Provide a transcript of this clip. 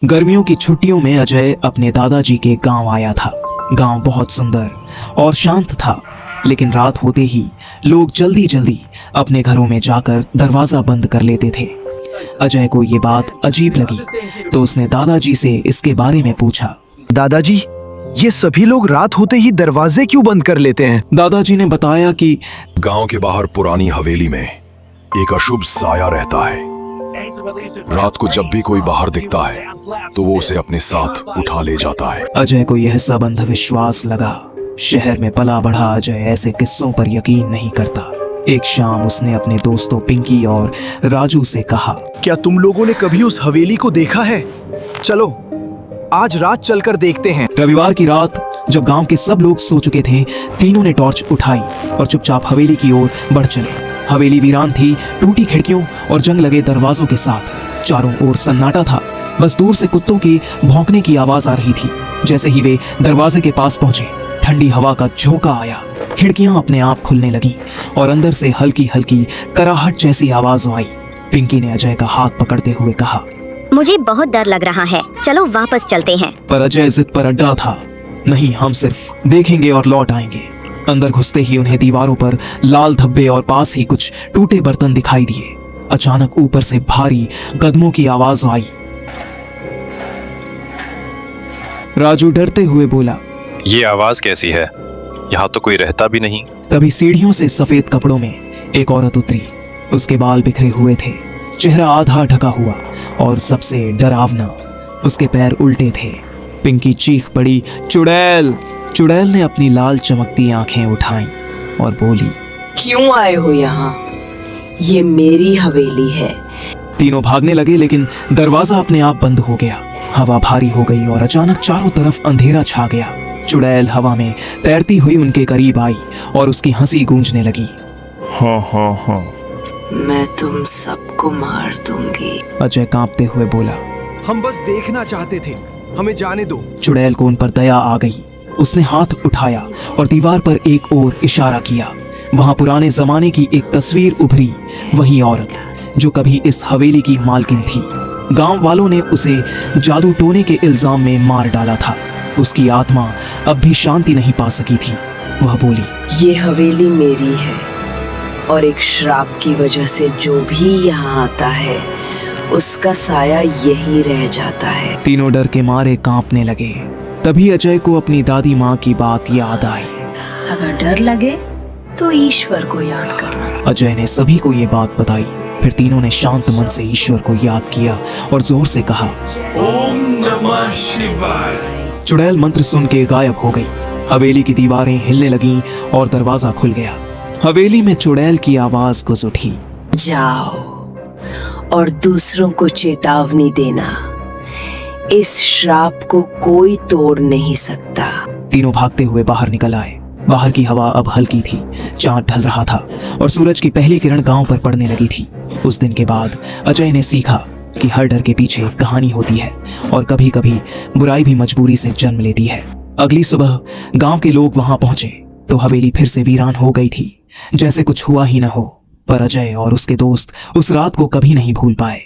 गर्मियों की छुट्टियों में अजय अपने दादाजी के गांव आया था। गांव बहुत सुंदर और शांत था, लेकिन रात होते ही लोग जल्दी जल्दी अपने घरों में जाकर दरवाजा बंद कर लेते थे। अजय को ये बात अजीब लगी, तो उसने दादाजी से इसके बारे में पूछा। दादाजी, ये सभी लोग रात होते ही दरवाजे क्यों बंद कर लेते हैं? दादाजी ने बताया कि गांव के बाहर पुरानी हवेली में एक अशुभ साया रहता है। रात को जब भी कोई बाहर दिखता है तो वो उसे अपने साथ उठा ले जाता है। अजय को यह सब अंधविश्वास लगा। शहर में पला बढ़ा अजय ऐसे किस्सों पर यकीन नहीं करता। एक शाम उसने अपने दोस्तों पिंकी और राजू से कहा, क्या तुम लोगों ने कभी उस हवेली को देखा है? चलो आज रात चलकर देखते हैं। रविवार की रात जब गांव के सब लोग सो चुके थे, तीनों ने टॉर्च उठाई और चुपचाप हवेली की ओर बढ़ चले। हवेली वीरान थी, टूटी खिड़कियों और जंग लगे दरवाजों के साथ। चारों ओर सन्नाटा था, बस दूर से कुत्तों के भौंकने की आवाज आ रही थी। जैसे ही वे दरवाजे के पास पहुंचे, ठंडी हवा का झोंका आया, खिड़कियां अपने आप खुलने लगीं और अंदर से हल्की हल्की कराहट जैसी आवाज आई। पिंकी ने अजय का हाथ पकड़ते हुए कहा, मुझे बहुत डर लग रहा है, चलो वापस चलते हैं। पर अजय जिद पर अड्डा था। नहीं, हम सिर्फ देखेंगे और लौट आएंगे। अंदर घुसते ही उन्हें दीवारों पर लाल धब्बे और पास ही कुछ टूटे बर्तन दिखाई दिए। अचानक ऊपर से भारी कदमों की आवाज आई। राजू डरते हुए बोला, ये आवाज कैसी है? यहाँ तो कोई रहता भी नहीं। तभी सीढ़ियों से सफेद कपड़ों में एक औरत उतरी। उसके बाल बिखरे हुए थे, चेहरा आधा ढका हुआ और सबसे डरावना, उसके पैर उल्टे थे। पिंकी चीख पड़ी, चुड़ैल! चुड़ैल ने अपनी लाल चमकती आंखें उठाईं और बोली, क्यों आए हो यहाँ? ये मेरी हवेली है। तीनों भागने लगे, लेकिन दरवाजा अपने आप बंद हो गया। हवा भारी हो गई और अचानक चारों तरफ अंधेरा छा गया। चुड़ैल हवा में तैरती हुई उनके करीब आई और उसकी हंसी गूंजने लगी। मैं तुम सबको मार दूंगी। अजय कांपते हुए बोला, हम बस देखना चाहते थे, हमें जाने दो। चुड़ैल को उन पर दया आ गई। उसने हाथ उठाया और दीवार पर एक ओर इशारा किया। वहां पुराने जमाने की एक तस्वीर उभरी, वही औरत जो कभी इस हवेली की मालकिन थी। गांव वालों ने उसे जादू टोने के इल्जाम में मार डाला था। उसकी आत्मा अब भी शांति नहीं पा सकी थी। वह बोली, ये हवेली मेरी है और एक श्राप की वजह से जो भी यहाँ आता है उसका साया यही रह जाता है। तीनों डर के मारे कांपने लगे। तभी अजय को अपनी दादी माँ की बात याद आई। अगर डर लगे तो ईश्वर को याद करना। अजय ने सभी को ये बात बताई। फिर तीनों ने शांत मन से ईश्वर को याद किया और जोर से कहा, ओम नमः शिवाय। चुड़ैल मंत्र सुन के गायब हो गई। हवेली की दीवारें हिलने लगीं और दरवाजा खुल गया। हवेली में चुड़ैल की आवाज गुज उठी, जाओ और दूसरों को चेतावनी देना, इस श्राप को कोई तोड़ नहीं सकता। तीनों भागते हुए बाहर निकल आए। बाहर की हवा अब हल्की थी, चांद ढल रहा था और सूरज की पहली किरण गांव पर पड़ने लगी थी। उस दिन के बाद अजय ने सीखा कि हर डर के पीछे एक कहानी होती है और कभी कभी बुराई भी मजबूरी से जन्म लेती है। अगली सुबह गांव के लोग वहां पहुंचे तो हवेली फिर से वीरान हो गई थी, जैसे कुछ हुआ ही न हो। पर अजय और उसके दोस्त उस रात को कभी नहीं भूल पाए।